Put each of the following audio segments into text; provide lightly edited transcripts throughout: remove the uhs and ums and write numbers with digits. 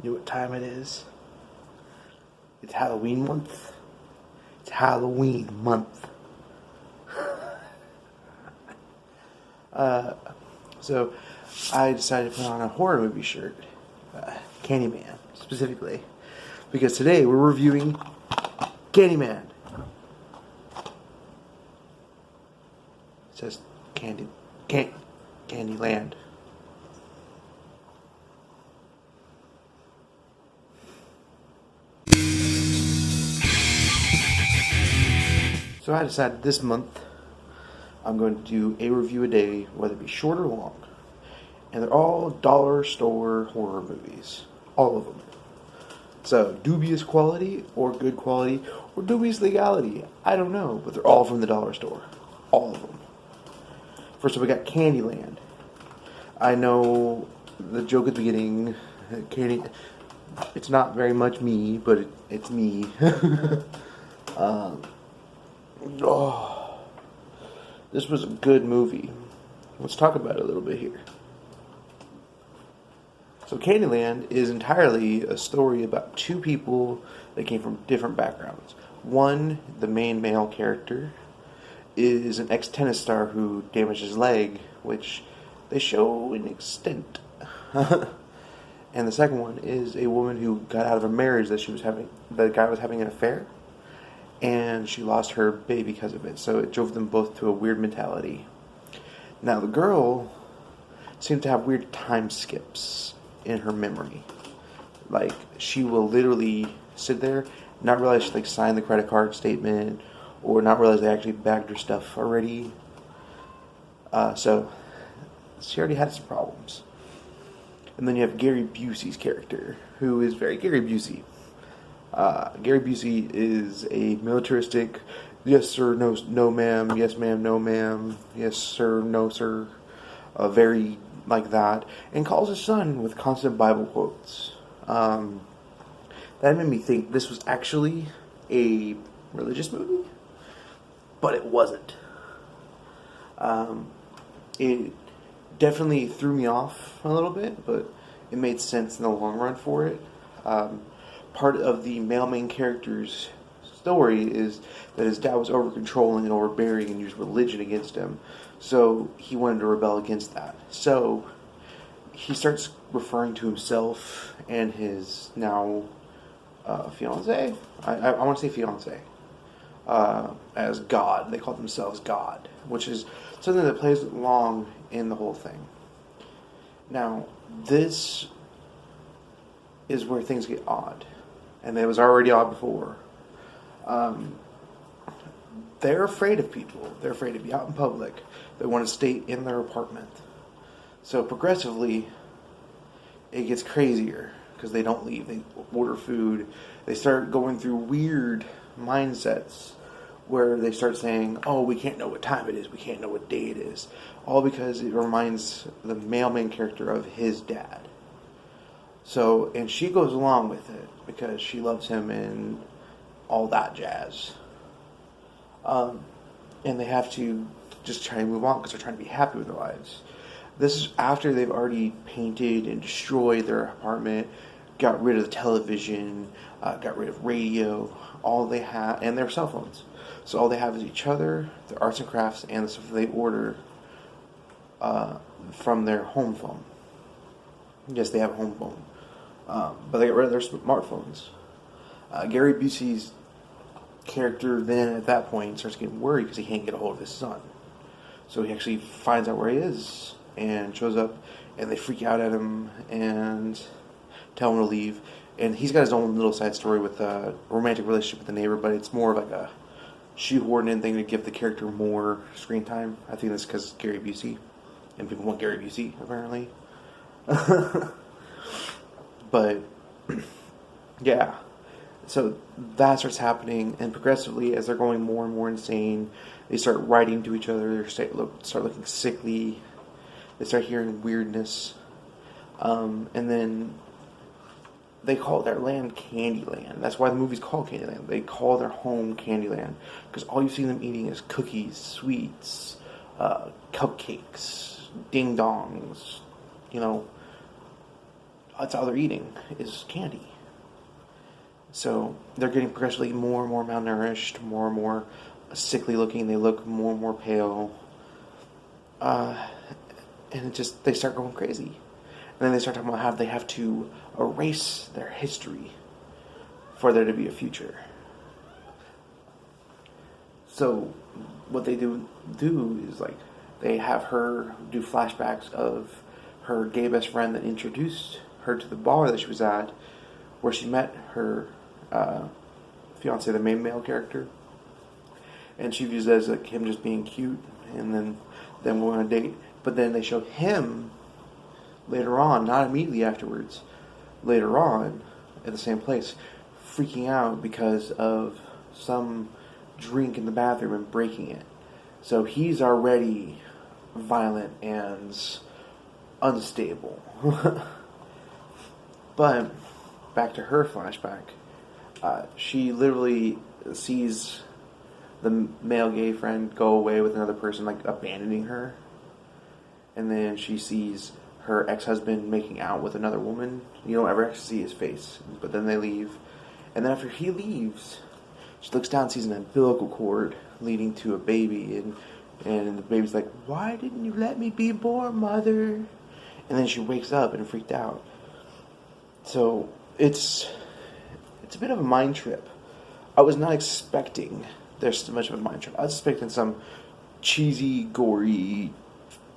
You know what time it is? It's Halloween month. It's Halloween month. So I decided to put on a horror movie shirt, Candyman specifically, because today we're reviewing Candyman. It says Candiland. So I decided this month I'm going to do a review a day, whether it be short or long. And they're all dollar store horror movies. All of them. So, dubious quality, or good quality, or dubious legality. I don't know, but they're all from the dollar store. All of them. First up, we got Candyland. I know the joke at the beginning, Candy, it's not very much me, but it's me. This was a good movie. Let's talk about it a little bit here. So Candyland is entirely a story about two people that came from different backgrounds. One, the main male character, is an ex-tennis star who damaged his leg, which they show in extent. And the second one is a woman who got out of a marriage that the guy was having an affair, and she lost her baby because of it. So it drove them both to a weird mentality. Now the girl seemed to have weird time skips in her memory. Like, she will literally sit there, not realize she signed the credit card statement, or not realize they actually bagged her stuff already. So she already had some problems. And then you have Gary Busey's character, who is very Gary Busey. Gary Busey is a militaristic, yes sir, no ma'am, yes ma'am, no ma'am, yes sir, no sir, very like that, and calls his son with constant Bible quotes. That made me think this was actually a religious movie, but it wasn't. It definitely threw me off a little bit, but it made sense in the long run for it. Part of the male main character's story is that his dad was over-controlling and overbearing and used religion against him. So he wanted to rebel against that. So he starts referring to himself and his now fiancée. I want to say fiancée. As God. They call themselves God, which is something that plays along in the whole thing. Now, this is where things get odd. And it was already odd before. They're afraid of people. They're afraid to be out in public. They want to stay in their apartment. So progressively, it gets crazier because they don't leave. They order food. They start going through weird mindsets where they start saying, oh, we can't know what time it is. We can't know what day it is. All because it reminds the male main character of his dad. So, and she goes along with it because she loves him and all that jazz. And they have to just try to move on because they're trying to be happy with their lives. This is after they've already painted and destroyed their apartment, got rid of the television, got rid of radio, all they have, and their cell phones. So all they have is each other, their arts and crafts, and the stuff that they order from their home phone. Yes, they have a home phone. But they got rid of their smartphones. Gary Busey's character then, at that point, starts getting worried because he can't get a hold of his son. So he actually finds out where he is and shows up, and they freak out at him and tell him to leave. And he's got his own little side story with a romantic relationship with the neighbor, but it's more of like a shoehorned in thing to give the character more screen time. I think that's because Gary Busey, and people want Gary Busey, apparently. But, yeah. So that starts happening, and progressively, as they're going more and more insane, they start writing to each other, they start looking sickly, they start hearing weirdness, and then they call their land Candyland. That's why the movie's called Candyland. They call their home Candyland, because all you see them eating is cookies, sweets, cupcakes, ding-dongs, that's all they're eating is candy. So they're getting progressively more and more malnourished, more and more sickly looking. They look more and more pale. And they start going crazy. And then they start talking about how they have to erase their history for there to be a future. So what they do is like they have her do flashbacks of her gay best friend that introduced her to the bar that she was at, where she met her fiance, the main male character, and she views it as like him just being cute, and then them going on a date. But then they show him later on, not immediately afterwards, later on at the same place, freaking out because of some drink in the bathroom and breaking it. So he's already violent and unstable. But back to her flashback, she literally sees the male gay friend go away with another person, like abandoning her. And then she sees her ex-husband making out with another woman. You don't ever actually see his face, but then they leave. And then after he leaves, she looks down and sees an umbilical cord leading to a baby. And the baby's like, "Why didn't you let me be born, mother?" And then she wakes up and freaked out. So it's a bit of a mind trip. I was not expecting there's so much of a mind trip. I was expecting some cheesy, gory,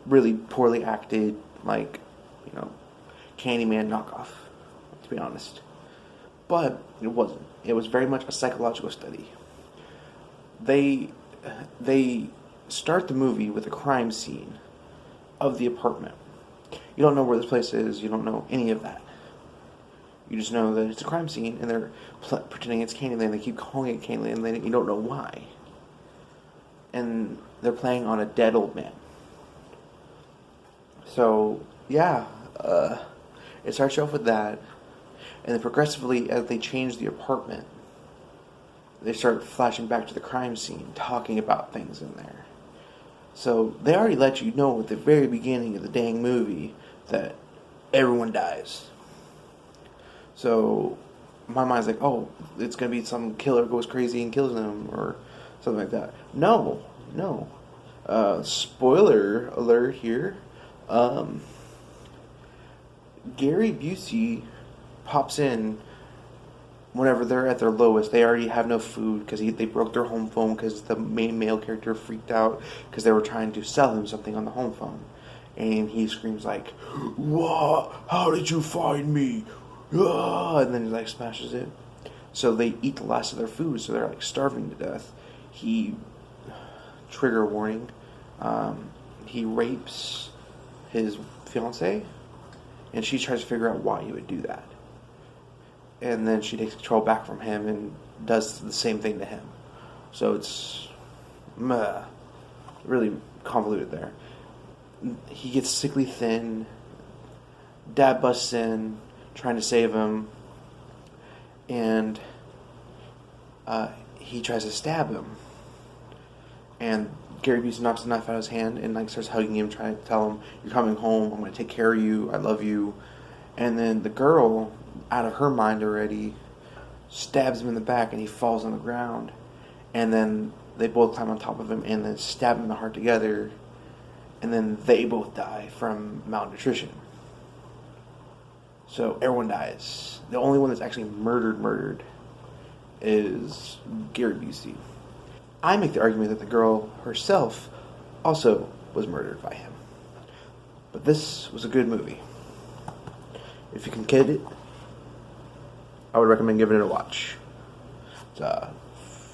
really poorly acted, like, Candyman knockoff, to be honest. But it wasn't. It was very much a psychological study. They start the movie with a crime scene of the apartment. You don't know where this place is. You don't know any of that. You just know that it's a crime scene, and they're pretending it's Candiland. They keep calling it Candiland, and you don't know why. And they're playing on a dead old man. So, yeah, it starts off with that, and then progressively, as they change the apartment, they start flashing back to the crime scene, talking about things in there. So, they already let you know at the very beginning of the dang movie that everyone dies. So, my mind's like, oh, it's going to be some killer goes crazy and kills them, or something like that. No. Spoiler alert here. Gary Busey pops in whenever they're at their lowest. They already have no food because they broke their home phone because the main male character freaked out because they were trying to sell him something on the home phone. And he screams like, "What? How did you find me?" And then he smashes it. So they eat the last of their food, so they're starving to death. Trigger warning, he rapes his fiance, and she tries to figure out why he would do that. And then she takes control back from him and does the same thing to him. So it's really convoluted there. He gets sickly thin. Dad busts in, trying to save him, and he tries to stab him. And Gary Busey knocks the knife out of his hand and starts hugging him, trying to tell him, "You're coming home. I'm going to take care of you. I love you." And then the girl, out of her mind already, stabs him in the back, and he falls on the ground. And then they both climb on top of him and then stab him in the heart together. And then they both die from malnutrition. So everyone dies. The only one that's actually murdered is Gary Busey. I make the argument that the girl herself also was murdered by him. But this was a good movie. If you can get it, I would recommend giving it a watch. It's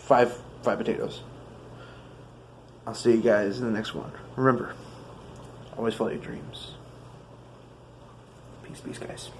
five potatoes. I'll see you guys in the next one. Remember, always follow your dreams. Peace, guys.